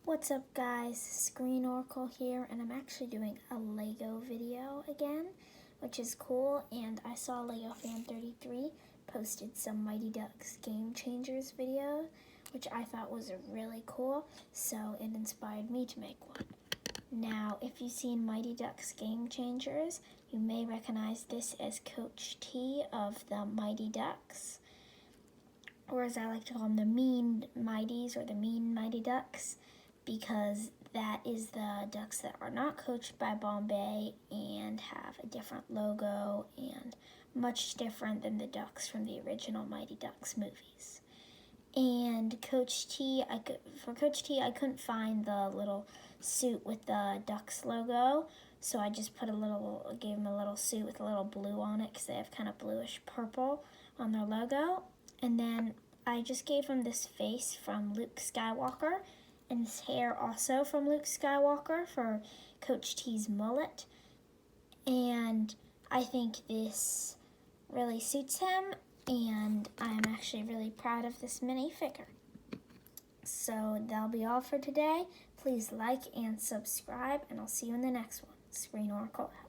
What's up guys, Screen Oracle here, and I'm actually doing a Lego video again, which is cool. And I saw Lego Fan 33 posted some Mighty Ducks Game Changers video, which I thought was really cool, so it inspired me to make one. Now, if you've seen Mighty Ducks Game Changers, you may recognize this as Coach T of the Mighty Ducks, or as I like to call them, the Mean Mighties or the Mean Mighty Ducks, because that is the ducks that are not coached by Bombay and have a different logo and much different than the ducks from the original Mighty Ducks movies. And Coach T, for Coach T, I couldn't find the little suit with the ducks logo, so I just gave him a little suit with a little blue on it because they have kind of bluish purple on their logo. And then I just gave him this face from Luke Skywalker, and his hair also from Luke Skywalker for Coach T's mullet. And I think this really suits him, and I'm actually really proud of this minifigure. So that'll be all for today. Please like and subscribe, and I'll see you in the next one. Screen Oracle out.